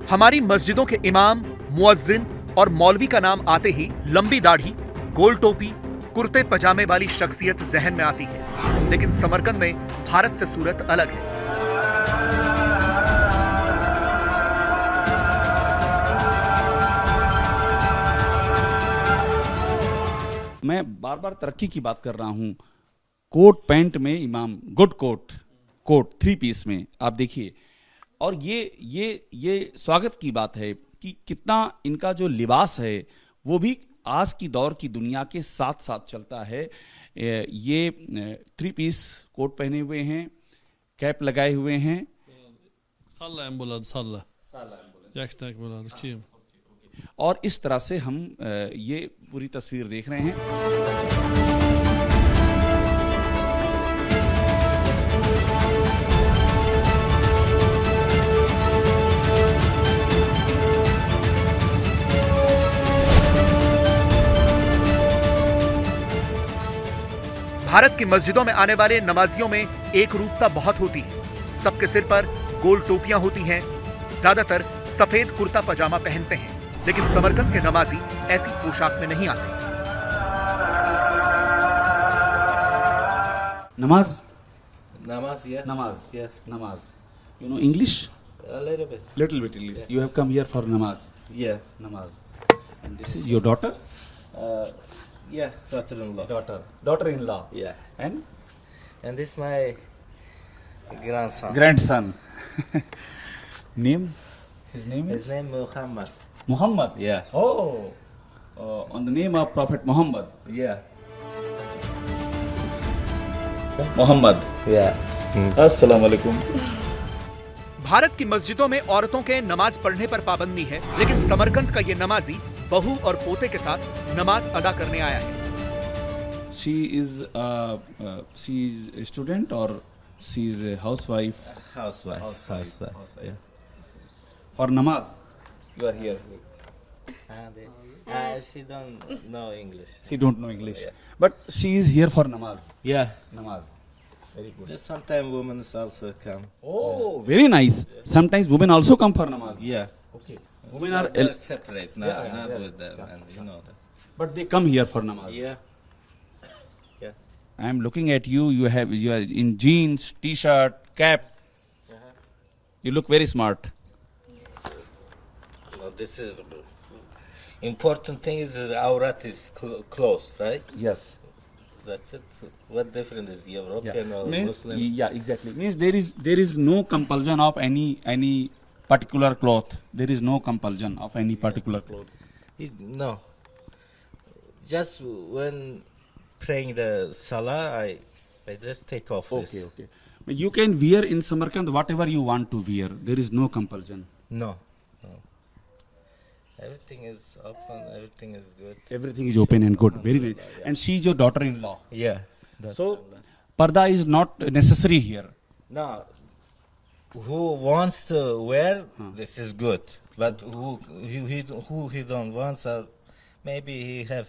हमारी मस्जिदों के इमाम, मुअज्जिन और मौलवी का नाम आते ही लंबी दाढ़ी, गोल टोपी, कुर्ते पजामे वाली शख्सियत जहन में आती है। लेकिन समरकंद में भारत से सूरत अलग है। मैं बार बार तरक्की की बात कर रहा हूं। कोट पैंट में इमाम, गुड कोट 3 पीस में आप देखिए। और ये स्वागत की बात है कि कितना इनका जो लिबास है वो भी आज की दौर की दुनिया के साथ साथ चलता है। ये 3 पीस कोट पहने हुए हैं, कैप लगाए हुए हैं। और इस तरह से हम ये पूरी तस्वीर देख रहे हैं। भारत की मस्जिदों में आने वाले नमाजियों में एक रूपता बहुत होती है। सबके सिर पर गोल टोपियां होती हैं, ज्यादातर सफेद कुर्ता पजामा पहनते हैं। लेकिन समरकंद के नमाजी ऐसी पोशाक में नहीं आते। नमाज, Yes. नमाज। You know English? A little bit. Little bit English. You have come here for namaz. Yeah. Namaz. And this is your daughter? Yeah, daughter-in-law. Daughter-in-law. Yeah. And this my grandson. Grandson. Name? His name is? His name Muhammad. Muhammad. Yeah. Oh. On the name of Prophet Muhammad. Yeah. Muhammad. Yeah. अस्सलाम वालेकुम। भारत की मस्जिदों में औरतों के नमाज पढ़ने पर पाबंदी है, लेकिन समरकंद का ये नमाजी बहू और पोते के साथ नमाज अदा करने आया है। She is a student or she is a housewife? Housewife. Yeah. For namaz, you are here. She don't know English. She don't know English, but she is here for namaz. Yeah. Namaz. Very good. Sometimes women also come. Oh, very nice. Sometimes women also come for namaz. Yeah. Okay. Women are They're separate, not Yeah. with them, and you know that. but they come here for namaz. Yeah. Yeah. I am looking at you. You are in jeans, t-shirt, cap. You look very smart. No, this is important thing is aurat is close, right? Yes. That's it. So what difference is European or Muslims? Yeah, exactly. Means there is no compulsion of any particular cloth. There is no compulsion of any particular cloth. No. Just when praying the salah, I just take off this. Okay. You can wear in Samarkand whatever you want to wear. There is no compulsion. No. Everything is open. Everything is good. Everything is open and good. Very nice. And she is your daughter-in-law. Yeah. So parda is not necessary here. No. Who wants to wear, this is good. But who he don't want, so maybe he have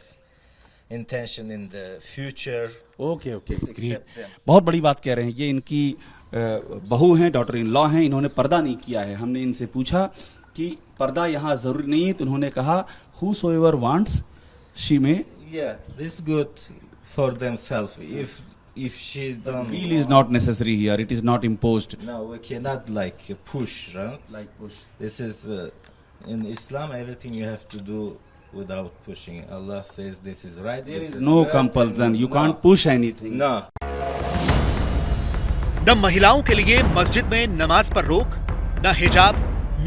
intention in the future. Okay. Just Great. accept them. बहुत बड़ी बात कह रहे हैं। ये इनकी बहू हैं, daughter-in-law हैं। इन्होंने पर्दा नहीं किया है। हमने इनसे पूछा कि पर्दा यहाँ जरूरी नहीं है, तो उन्होंने कहा whosoever wants she may. Yeah, this is good for themselves. If she don't Feel is not necessary here. It is not imposed. No, we cannot like push, right? Like push. This is in Islam. Everything you have to do without pushing. Allah says this is right. There this is no bad, compulsion. You no. can't push anything. No. न महिलाओं के लिए मस्जिद में नमाज पर रोक, न हिजाब,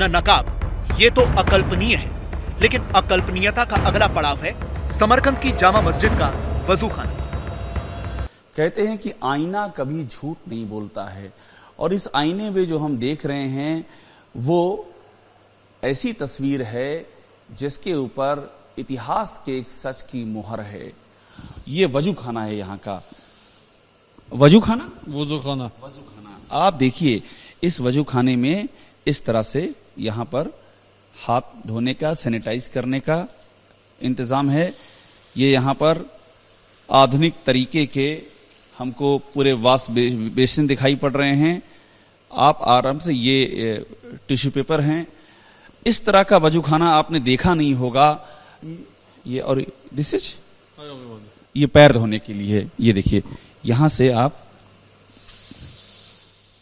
न नकाब। ये तो अकल्पनीय है। लेकिन अकल्पनीयता का अगला पड़ाव है समरकंद की जामा मस्जिद का वजू खाना। कहते हैं कि आईना कभी झूठ नहीं बोलता है, और इस आईने में जो हम देख रहे हैं वो ऐसी तस्वीर है जिसके ऊपर इतिहास के एक सच की मुहर है। ये वजू खाना है यहाँ का। वजू खाना आप देखिए, इस वजू खाने में इस तरह से यहाँ पर हाथ धोने का, सैनिटाइज करने का इंतजाम है। ये यहाँ पर आधुनिक तरीके के हमको पूरे वॉश बेसिन दिखाई पड़ रहे हैं। आप आराम से, ये टिश्यू पेपर हैं, इस तरह का वजू खाना आपने देखा नहीं होगा। ये और दिस इज ये पैर धोने के लिए, ये देखिए यहां से आप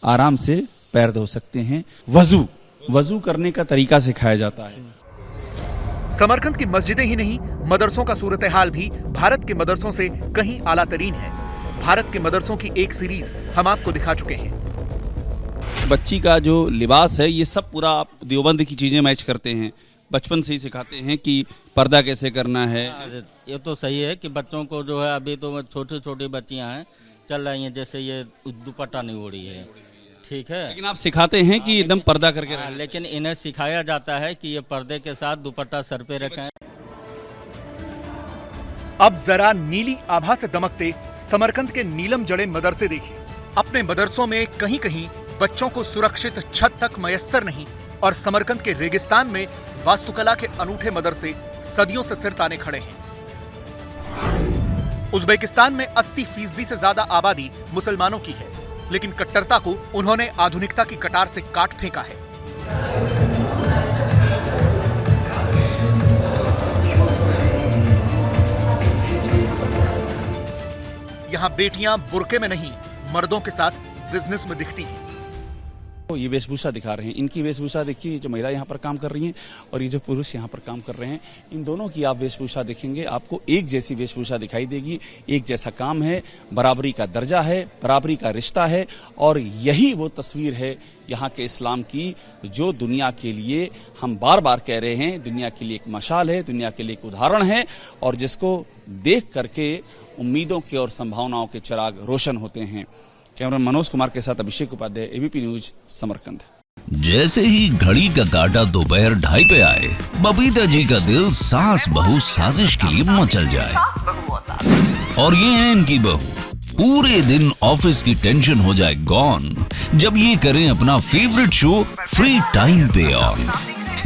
आराम से पैर धो सकते हैं। वजू करने का तरीका सिखाया जाता है। समरकंद की मस्जिदें ही नहीं, मदरसों का सूरत हाल भी भारत के मदरसों से कहीं आला तरीन है। भारत के मदरसों की एक सीरीज हम आपको दिखा चुके हैं। बच्ची का जो लिबास है ये सब पूरा आप देवबंद की चीजें मैच करते हैं, बचपन से ही सिखाते हैं कि पर्दा कैसे करना है। ये तो सही है कि बच्चों को जो है, अभी तो छोटी छोटी बच्चियां हैं चल रही हैं, जैसे ये दुपट्टा नहीं ओढ़ी है, ठीक है, लेकिन आप सिखाते हैं कि एकदम पर्दा करके रहें। लेकिन इन्हें सिखाया जाता है कि ये पर्दे के साथ दुपट्टा सर पे रखें। अब जरा नीली आभा से दमकते समरकंद के नीलम जड़े मदरसे देखिए। अपने मदरसों में कहीं कहीं बच्चों को सुरक्षित छत तक मयस्सर नहीं, और समरकंद के रेगिस्तान में वास्तुकला के अनूठे मदरसे सदियों से सिर ताने खड़े हैं। उज्बेकिस्तान में 80% से ज्यादा आबादी मुसलमानों की है, लेकिन कट्टरता को उन्होंने आधुनिकता की कटार से काट फेंका है। यहाँ बेटियां बुर्के में नहीं, मर्दों के साथ बिजनेस में दिखती हैं। ये वेशभूषा दिखा रहे हैं, इनकी वेशभूषा देखिए, जो महिला यहाँ पर काम कर रही हैं और ये जो पुरुष यहाँ पर काम कर रहे हैं, इन दोनों की आप वेशभूषा देखेंगे, आपको एक जैसी वेशभूषा दिखाई देगी। एक जैसा काम है, बराबरी का दर्जा है, बराबरी का रिश्ता है, और यही वो तस्वीर है यहाँ के इस्लाम की, जो दुनिया के लिए हम बार बार कह रहे हैं, दुनिया के लिए एक मशाल है, दुनिया के लिए एक उदाहरण है, और जिसको देख करके उम्मीदों के और संभावनाओं के चिराग रोशन होते हैं। कैमरामैन मनोज कुमार के साथ अभिषेक उपाध्याय, एबीपी न्यूज, समरकंद। जैसे ही घड़ी का काटा दोपहर 2:30 पे आए, बबीता जी का दिल सास बहू साजिश के लिए मचल जाए। और ये है इनकी बहू, पूरे दिन ऑफिस की टेंशन हो जाए गॉन जब ये करें अपना फेवरेट शो फ्री टाइम पे ऑन।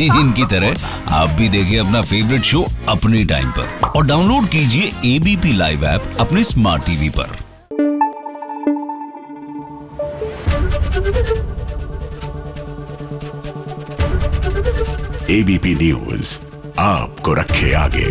इनकी तरह आप भी देखें अपना फेवरेट शो अपने टाइम पर, और डाउनलोड कीजिए एबीपी लाइव ऐप अपने स्मार्ट टीवी पर। एबीपी न्यूज आपको रखे आगे।